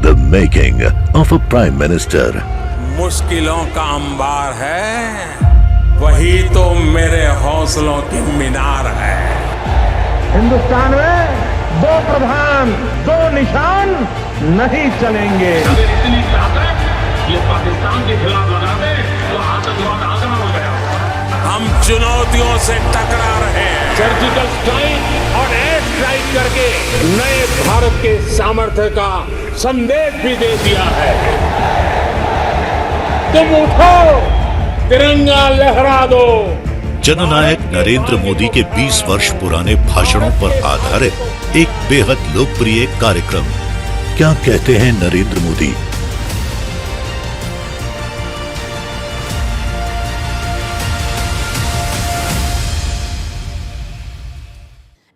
The making of a Prime Minister. मुश्किलों का अंबार है, वही तो मेरे हौसलों की मीनार है। हिंदुस्तान में दो प्रधान दो निशान नहीं चलेंगे। अगर इतनी ताकत ये पाकिस्तान के खिलाफ लगा दे तो आतंकवाद आसान हो गया। हम चुनौतियों से टकरा रहे हैं। सर्जिकल स्ट्राइक और एयर स्ट्राइक करके नए भारत के सामर्थ्य का संदेश भी दे दिया है। तुम उठो, तिरंगा लहरा दो। जननायक नरेंद्र मोदी के 20 वर्ष पुराने भाषणों पर आधारित एक बेहद लोकप्रिय कार्यक्रम क्या कहते हैं नरेंद्र मोदी।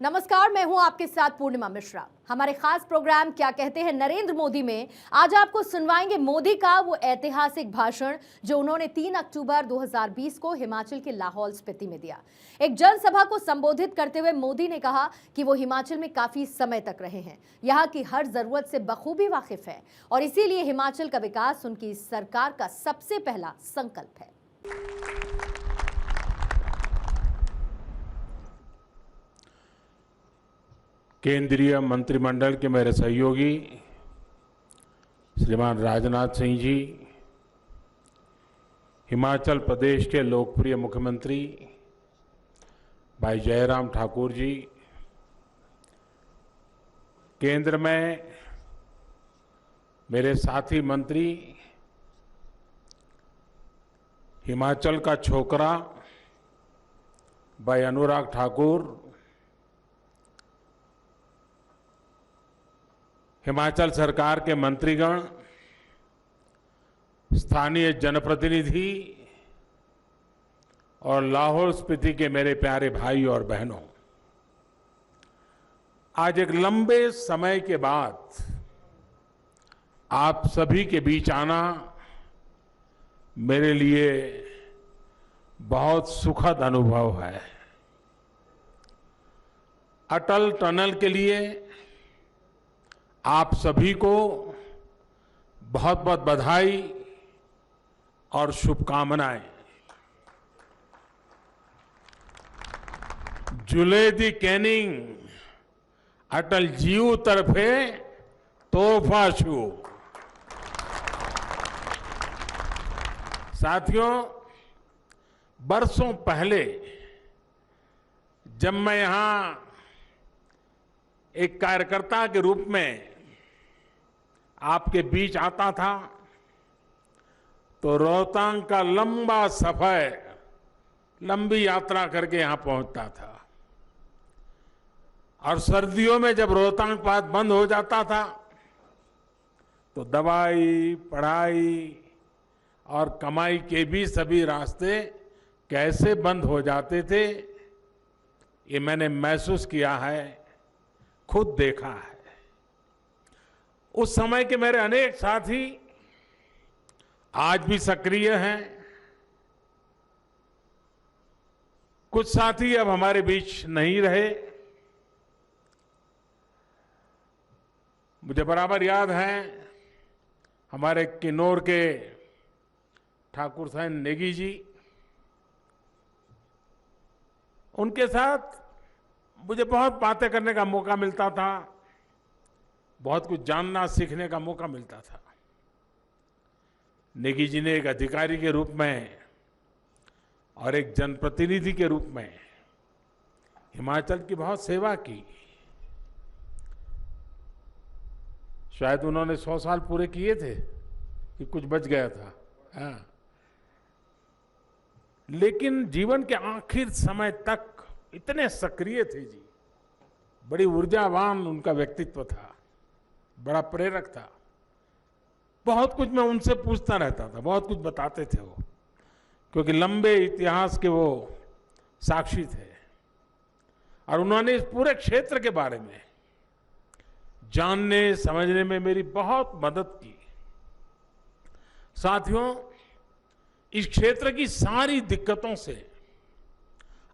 नमस्कार, मैं हूं आपके साथ पूर्णिमा मिश्रा। हमारे खास प्रोग्राम क्या कहते हैं नरेंद्र मोदी में आज आपको सुनवाएंगे मोदी का वो ऐतिहासिक भाषण जो उन्होंने 3 अक्टूबर 2020 को हिमाचल के लाहौल स्पीति में दिया। एक जनसभा को संबोधित करते हुए मोदी ने कहा कि वो हिमाचल में काफी समय तक रहे हैं, यहाँ की हर जरूरत से बखूबी वाकिफ है और इसीलिए हिमाचल का विकास उनकी सरकार का सबसे पहला संकल्प है। केंद्रीय मंत्रिमंडल के मेरे सहयोगी श्रीमान राजनाथ सिंह जी, हिमाचल प्रदेश के लोकप्रिय मुख्यमंत्री भाई जयराम ठाकुर जी, केंद्र में मेरे साथी मंत्री, हिमाचल का छोकरा भाई अनुराग ठाकुर, हिमाचल सरकार के मंत्रीगण, स्थानीय जनप्रतिनिधि और लाहौल स्पीति के मेरे प्यारे भाई और बहनों, आज एक लंबे समय के बाद आप सभी के बीच आना मेरे लिए बहुत सुखद अनुभव है। अटल टनल के लिए आप सभी को बहुत बहुत बधाई और शुभकामनाएं। जुले दी कैनिंग अटल जीव तरफे तोहफा छू। साथियों, बरसों पहले जब मैं यहां एक कार्यकर्ता के रूप में आपके बीच आता था तो रोहतांग का लंबा सफर, लंबी यात्रा करके यहां पहुंचता था और सर्दियों में जब रोहतांग पास बंद हो जाता था तो दवाई, पढ़ाई और कमाई के भी सभी रास्ते कैसे बंद हो जाते थे, ये मैंने महसूस किया है, खुद देखा है। उस समय के मेरे अनेक साथी आज भी सक्रिय हैं। कुछ साथी अब हमारे बीच नहीं रहे। मुझे बराबर याद है हमारे किन्नौर के ठाकुर साहब नेगी जी, उनके साथ मुझे बहुत बातें करने का मौका मिलता था, बहुत कुछ जानना सीखने का मौका मिलता था। नेगी जी ने एक अधिकारी के रूप में और एक जनप्रतिनिधि के रूप में हिमाचल की बहुत सेवा की। शायद उन्होंने 100 साल पूरे किए थे कि कुछ बच गया था। हाँ। लेकिन जीवन के आखिर समय तक इतने सक्रिय थे जी, बड़ी ऊर्जावान उनका व्यक्तित्व था, बड़ा प्रेरक था। बहुत कुछ मैं उनसे पूछता रहता था, बहुत कुछ बताते थे वो, क्योंकि लंबे इतिहास के वो साक्षी थे और उन्होंने इस पूरे क्षेत्र के बारे में जानने समझने में मेरी बहुत मदद की। साथियों, इस क्षेत्र की सारी दिक्कतों से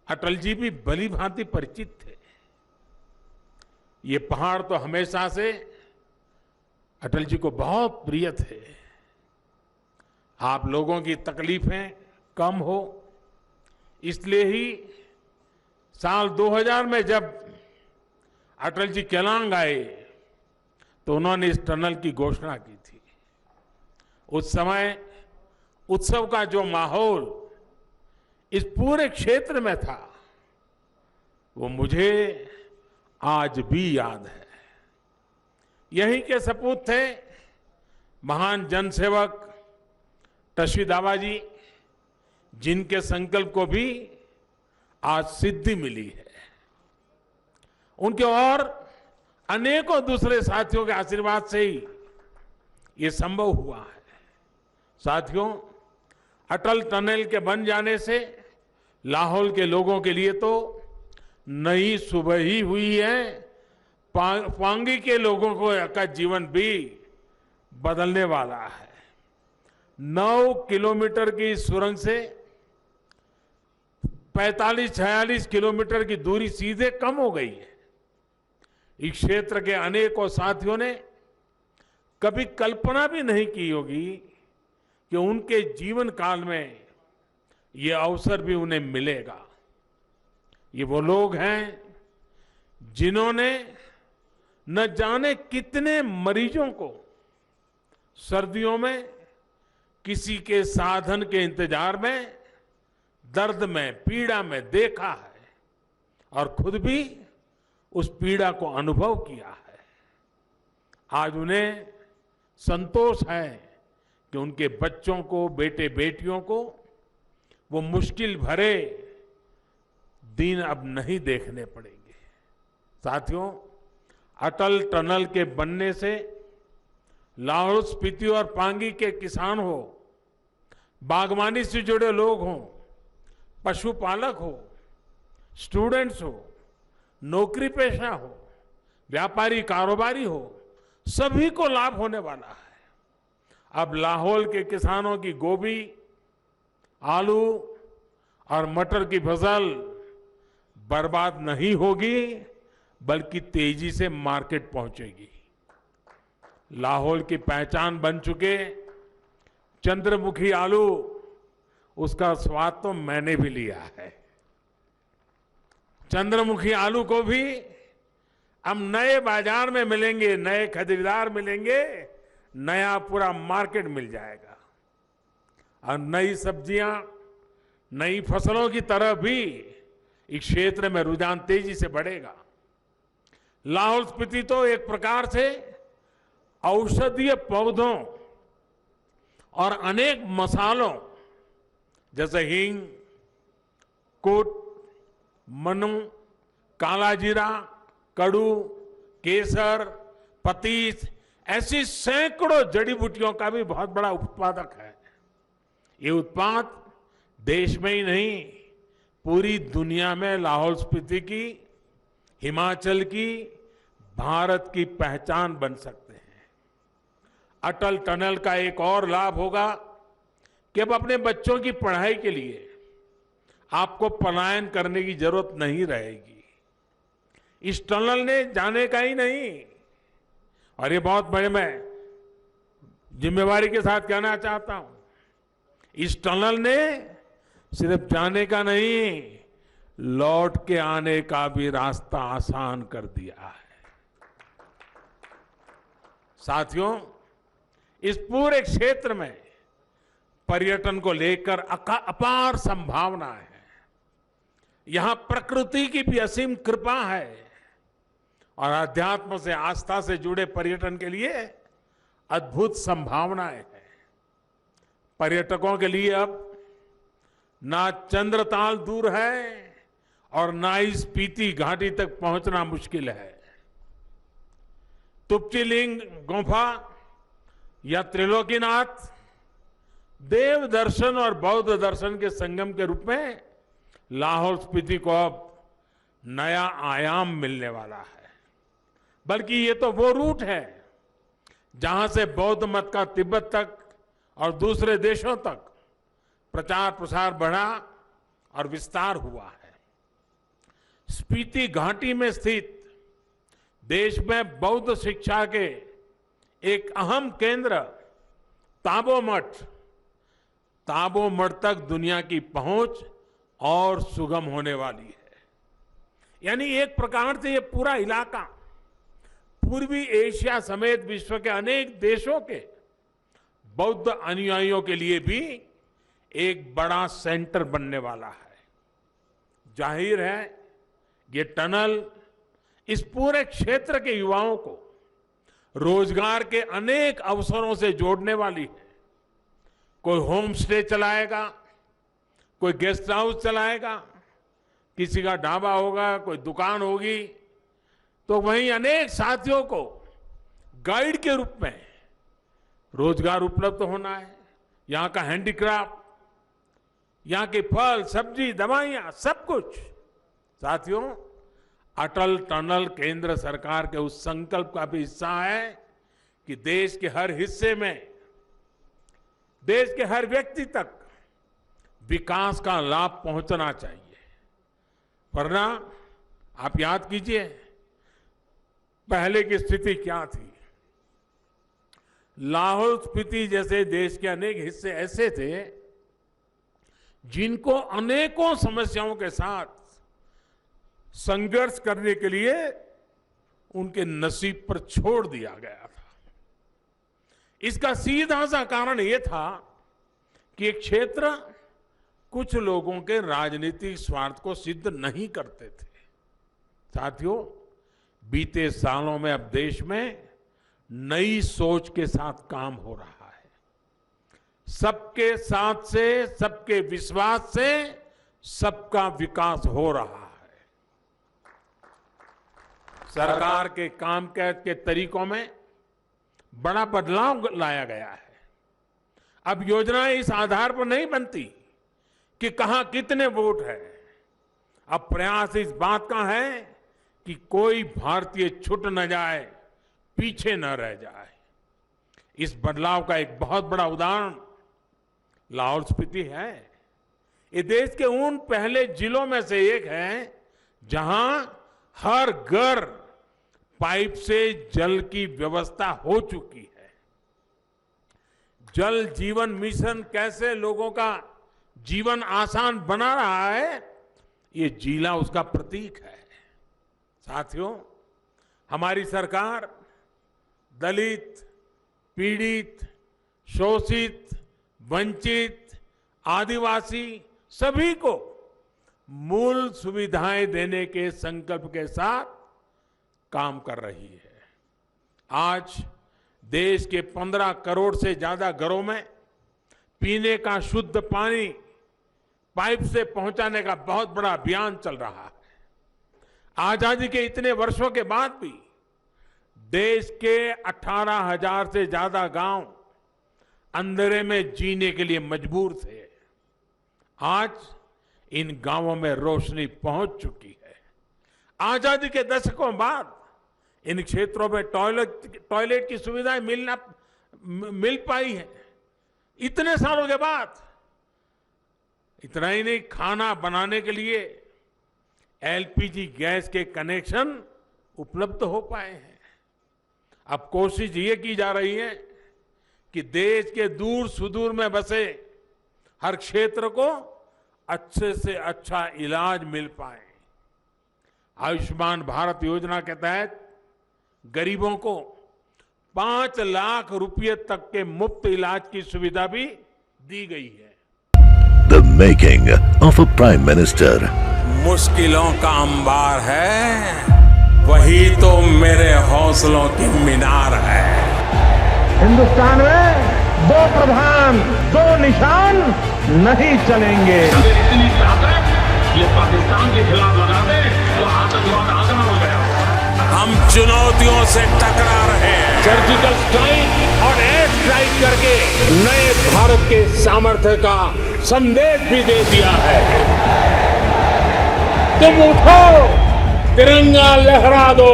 अटल जी भी भली भांति परिचित थे। ये पहाड़ तो हमेशा से अटल जी को बहुत प्रिय थे। आप लोगों की तकलीफें कम हो, इसलिए ही साल 2000 में जब अटल जी केलांग आए तो उन्होंने इस टनल की घोषणा की थी। उस समय उत्सव का जो माहौल इस पूरे क्षेत्र में था वो मुझे आज भी याद है। यहीं के सपूत थे महान जनसेवक टशी दावा जी, जिनके संकल्प को भी आज सिद्धि मिली है। उनके और अनेकों दूसरे साथियों के आशीर्वाद से ही ये संभव हुआ है। साथियों, अटल टनल के बन जाने से लाहौल के लोगों के लिए तो नई सुबह ही हुई है। पांगी के लोगों का जीवन भी बदलने वाला है। 9 किलोमीटर की सुरंग से 45-46 किलोमीटर की दूरी सीधे कम हो गई है। इस क्षेत्र के अनेकों साथियों ने कभी कल्पना भी नहीं की होगी कि उनके जीवन काल में ये अवसर भी उन्हें मिलेगा। ये वो लोग हैं जिन्होंने न जाने कितने मरीजों को सर्दियों में किसी के साधन के इंतजार में, दर्द में, पीड़ा में देखा है और खुद भी उस पीड़ा को अनुभव किया है। आज उन्हें संतोष है कि उनके बच्चों को, बेटे बेटियों को वो मुश्किल भरे दिन अब नहीं देखने पड़ेंगे। साथियों, अटल टनल के बनने से लाहौल स्पीति और पांगी के किसान हो, बागवानी से जुड़े लोग हों, पशुपालक हो, स्टूडेंट्स हो, नौकरी पेशा हो, व्यापारी कारोबारी हो, सभी को लाभ होने वाला है। अब लाहौल के किसानों की गोभी, आलू और मटर की फसल बर्बाद नहीं होगी, बल्कि तेजी से मार्केट पहुंचेगी। लाहौल की पहचान बन चुके चंद्रमुखी आलू, उसका स्वाद तो मैंने भी लिया है। चंद्रमुखी आलू को भी अब नए बाजार में मिलेंगे, नए खरीदार मिलेंगे, नया पूरा मार्केट मिल जाएगा। और नई सब्जियां, नई फसलों की तरफ भी इस क्षेत्र में रुझान तेजी से बढ़ेगा। लाहौल स्पीति तो एक प्रकार से औषधीय पौधों और अनेक मसालों जैसे हींग, कुट, मनु, काला जीरा, कड़ू, केसर, पतीस, ऐसी सैकड़ों जड़ी बूटियों का भी बहुत बड़ा उत्पादक है। ये उत्पाद देश में ही नहीं, पूरी दुनिया में लाहौल स्पीति की, हिमाचल की, भारत की पहचान बन सकते हैं। अटल टनल का एक और लाभ होगा कि अब अपने बच्चों की पढ़ाई के लिए आपको पलायन करने की जरूरत नहीं रहेगी। इस टनल ने जाने का ही नहीं, और ये बहुत बड़े मैं जिम्मेवारी के साथ कहना चाहता हूं, इस टनल ने सिर्फ जाने का नहीं, लौट के आने का भी रास्ता आसान कर दिया है। साथियों, इस पूरे क्षेत्र में पर्यटन को लेकर अपार संभावनाएं हैं। यहां प्रकृति की भी असीम कृपा है और अध्यात्म से, आस्था से जुड़े पर्यटन के लिए अद्भुत संभावनाएं हैं। पर्यटकों के लिए अब ना चंद्रताल दूर है और ना ही स्पीति घाटी तक पहुंचना मुश्किल है। तुप्तिलिंग गुफा या त्रिलोकीनाथ देव दर्शन और बौद्ध दर्शन के संगम के रूप में लाहौल स्पीति को अब नया आयाम मिलने वाला है। बल्कि ये तो वो रूट है जहां से बौद्ध मत का तिब्बत तक और दूसरे देशों तक प्रचार प्रसार बढ़ा और विस्तार हुआ है। स्पीति घाटी में स्थित देश में बौद्ध शिक्षा के एक अहम केंद्र ताबोमठ तक दुनिया की पहुंच और सुगम होने वाली है। यानी एक प्रकार से ये पूरा इलाका पूर्वी एशिया समेत विश्व के अनेक देशों के बौद्ध अनुयायियों के लिए भी एक बड़ा सेंटर बनने वाला है। जाहिर है ये टनल इस पूरे क्षेत्र के युवाओं को रोजगार के अनेक अवसरों से जोड़ने वाली है। कोई होम स्टे चलाएगा, कोई गेस्ट हाउस चलाएगा, किसी का ढाबा होगा, कोई दुकान होगी, तो वहीं अनेक साथियों को गाइड के रूप में रोजगार उपलब्ध होना है। यहाँ का हैंडीक्राफ्ट, यहाँ के फल, सब्जी, दवाइयाँ, सब कुछ। साथियों, अटल टनल केंद्र सरकार के उस संकल्प का भी हिस्सा है कि देश के हर हिस्से में, देश के हर व्यक्ति तक विकास का लाभ पहुंचना चाहिए। वरना आप याद कीजिए पहले की स्थिति क्या थी। लाहौल स्पीति जैसे देश के अनेक हिस्से ऐसे थे जिनको अनेकों समस्याओं के साथ संघर्ष करने के लिए उनके नसीब पर छोड़ दिया गया था। इसका सीधा सा कारण यह था कि एक क्षेत्र कुछ लोगों के राजनीतिक स्वार्थ को सिद्ध नहीं करते थे। साथियों, बीते सालों में अब देश में नई सोच के साथ काम हो रहा है। सबके साथ से, सबके विश्वास से सबका विकास हो रहा है। सरकार के कामकाज के तरीकों में बड़ा बदलाव लाया गया है। अब योजनाएं इस आधार पर नहीं बनती कि कहां कितने वोट है। अब प्रयास इस बात का है कि कोई भारतीय छूट न जाए, पीछे न रह जाए। इस बदलाव का एक बहुत बड़ा उदाहरण लाहौल स्पीति है। ये देश के उन पहले जिलों में से एक है जहां हर घर पाइप से जल की व्यवस्था हो चुकी है। जल जीवन मिशन कैसे लोगों का जीवन आसान बना रहा है, ये जिला उसका प्रतीक है। साथियों, हमारी सरकार दलित, पीड़ित, शोषित, वंचित, आदिवासी सभी को मूल सुविधाएं देने के संकल्प के साथ काम कर रही है। आज देश के 15 करोड़ से ज्यादा घरों में पीने का शुद्ध पानी पाइप से पहुंचाने का बहुत बड़ा अभियान चल रहा है। आजादी के इतने वर्षों के बाद भी देश के 18,000 से ज्यादा गांव अंधेरे में जीने के लिए मजबूर थे। आज इन गांवों में रोशनी पहुंच चुकी है। आजादी के दशकों बाद इन क्षेत्रों में टॉयलेट की सुविधाएं मिल पाई है। इतने सालों के बाद इतना ही नहीं, खाना बनाने के लिए एलपीजी गैस के कनेक्शन उपलब्ध हो पाए हैं। अब कोशिश ये की जा रही है कि देश के दूर सुदूर में बसे हर क्षेत्र को अच्छे से अच्छा इलाज मिल पाए। आयुष्मान भारत योजना के तहत गरीबों को 5 लाख रुपए तक के मुफ्त इलाज की सुविधा भी दी गई है। The making of a Prime Minister. मुश्किलों का अंबार है, वही तो मेरे हौसलों की मीनार है। हिंदुस्तान में 2 प्रधान 2 निशान नहीं चलेंगे। अगर इतनी ताकत ये पाकिस्तान के खिलाफ लगा दे तो आतंकवाद आसान हो गया। हम चुनौतियों से टकरा रहे हैं। सर्जिकल स्ट्राइक और एयर स्ट्राइक करके नए भारत के सामर्थ्य का संदेश भी दे दिया है। तुम उठो, तिरंगा लहरा दो।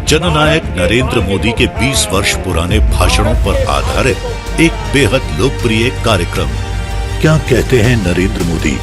जननायक नरेंद्र मोदी के 20 वर्ष पुराने भाषणों पर आधारित एक बेहद लोकप्रिय कार्यक्रम क्या कहते हैं नरेंद्र मोदी।